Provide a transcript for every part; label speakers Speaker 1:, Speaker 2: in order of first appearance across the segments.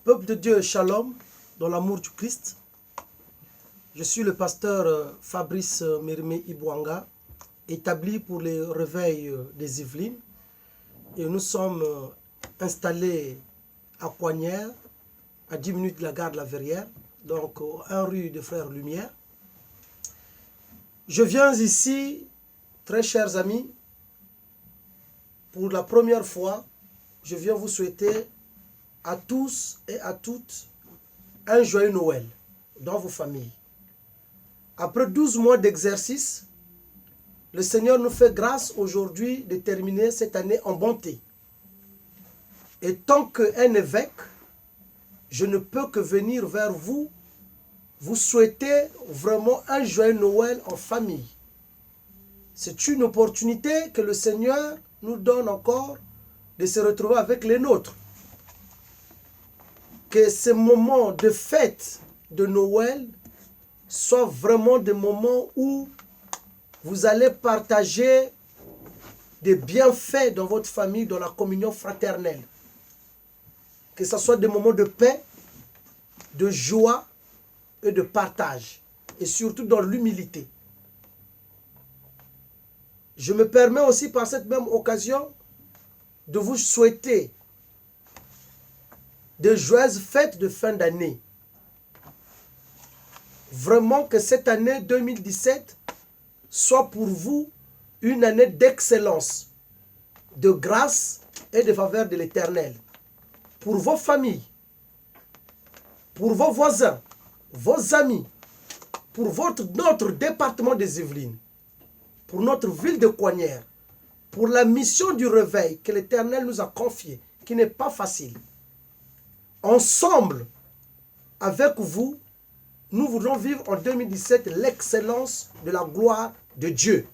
Speaker 1: Peuple de Dieu, Shalom, dans l'amour du Christ. Je suis le pasteur Fabrice Mérimé Ibouanga, établi pour les réveils des Yvelines. Et nous sommes installés à Coignères, à 10 minutes de la gare de la Verrière, donc 1 rue des Frères Lumière. Je viens ici, très chers amis, pour la première fois, je viens vous souhaiter à tous et à toutes un joyeux Noël dans vos familles. Après 12 mois d'exercice, le Seigneur nous fait grâce aujourd'hui de terminer cette année en bonté. Et tant qu'un évêque, je ne peux que venir vers vous, vous souhaiter vraiment un joyeux Noël en famille. C'est une opportunité que le Seigneur nous donne encore de se retrouver avec les nôtres. Que ces moments de fête de Noël soient vraiment des moments où vous allez partager des bienfaits dans votre famille, dans la communion fraternelle. Que ce soit des moments de paix, de joie et de partage. Et surtout dans l'humilité. Je me permets aussi par cette même occasion de vous souhaiter de joyeuses fêtes de fin d'année. Vraiment que cette année 2017 soit pour vous une année d'excellence, de grâce et de faveur de l'Éternel. Pour vos familles, pour vos voisins, vos amis, pour notre département des Yvelines, pour notre ville de Coignères, pour la mission du réveil que l'Éternel nous a confiée, qui n'est pas facile. Ensemble, avec vous, nous voulons vivre en 2017 l'excellence de la gloire de Dieu.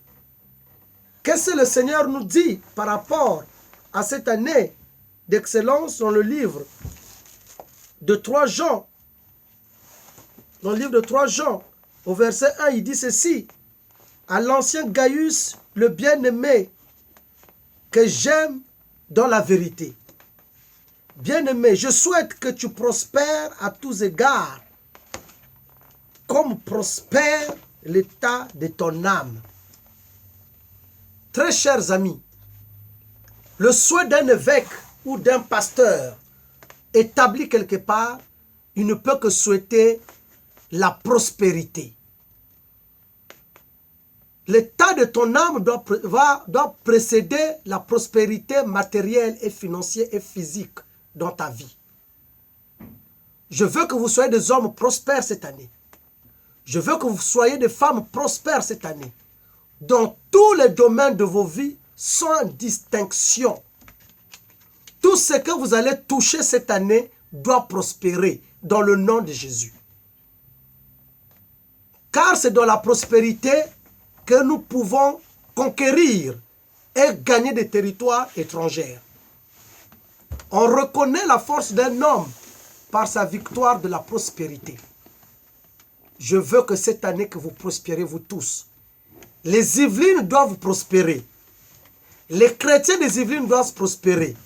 Speaker 1: Qu'est-ce que le Seigneur nous dit par rapport à cette année d'excellence dans le livre de 3 Jean? Dans le livre de 3 Jean, au verset 1, il dit ceci: à l'ancien Gaius, le bien-aimé, que j'aime dans la vérité. Bien-aimé, je souhaite que tu prospères à tous égards, comme prospère l'état de ton âme. Très chers amis, le souhait d'un évêque ou d'un pasteur établi quelque part, il ne peut que souhaiter la prospérité. L'état de ton âme doit précéder la prospérité matérielle et financière et physique dans ta vie. Je veux que vous soyez des hommes prospères cette année. Je veux que vous soyez des femmes prospères cette année. Dans tous les domaines de vos vies, sans distinction. Tout ce que vous allez toucher cette année doit prospérer dans le nom de Jésus. Car c'est dans la prospérité que nous pouvons conquérir et gagner des territoires étrangers. On reconnaît la force d'un homme par sa victoire de la prospérité. Je veux que cette année que vous prospérez, vous tous. Les Yvelines doivent prospérer. Les chrétiens des Yvelines doivent prospérer.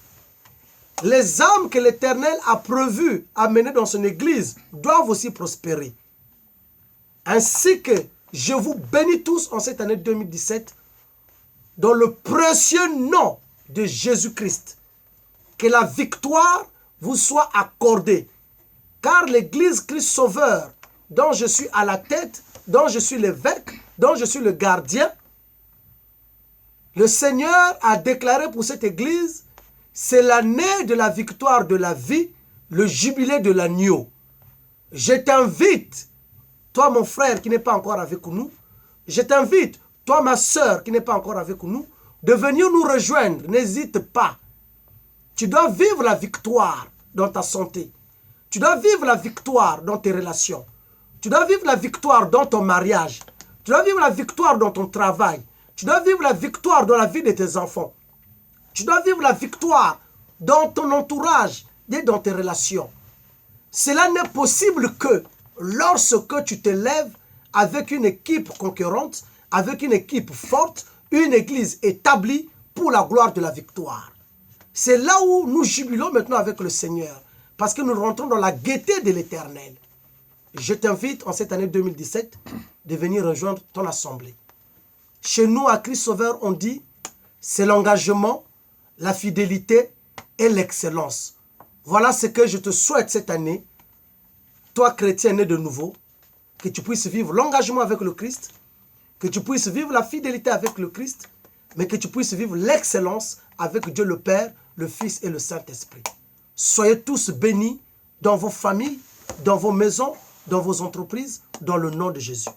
Speaker 1: Les âmes que l'Éternel a prévu amener dans son église doivent aussi prospérer. Ainsi que je vous bénis tous en cette année 2017 dans le précieux nom de Jésus-Christ. Que la victoire vous soit accordée. Car l'église Christ Sauveur, dont je suis à la tête, dont je suis l'évêque, dont je suis le gardien, le Seigneur a déclaré pour cette église, c'est l'année de la victoire de la vie, le jubilé de l'agneau. Je t'invite, toi mon frère qui n'est pas encore avec nous, je t'invite, toi ma soeur qui n'est pas encore avec nous, de venir nous rejoindre. N'hésite pas. Tu dois vivre la victoire dans ta santé. Tu dois vivre la victoire dans tes relations. Tu dois vivre la victoire dans ton mariage. Tu dois vivre la victoire dans ton travail. Tu dois vivre la victoire dans la vie de tes enfants. Tu dois vivre la victoire dans ton entourage et dans tes relations. Cela n'est possible que lorsque tu te lèves avec une équipe conquérante, avec une équipe forte, une église établie pour la gloire de la victoire. C'est là où nous jubilons maintenant avec le Seigneur. parce que nous rentrons dans la gaieté de l'Éternel. Je t'invite en cette année 2017 de venir rejoindre ton assemblée. Chez nous, à Christ Sauveur, on dit, c'est l'engagement, la fidélité et l'excellence. Voilà ce que je te souhaite cette année, toi chrétien né de nouveau, que tu puisses vivre l'engagement avec le Christ, que tu puisses vivre la fidélité avec le Christ, mais que tu puisses vivre l'excellence avec Dieu le Père, le Fils et le Saint-Esprit. Soyez tous bénis dans vos familles, dans vos maisons, dans vos entreprises, dans le nom de Jésus.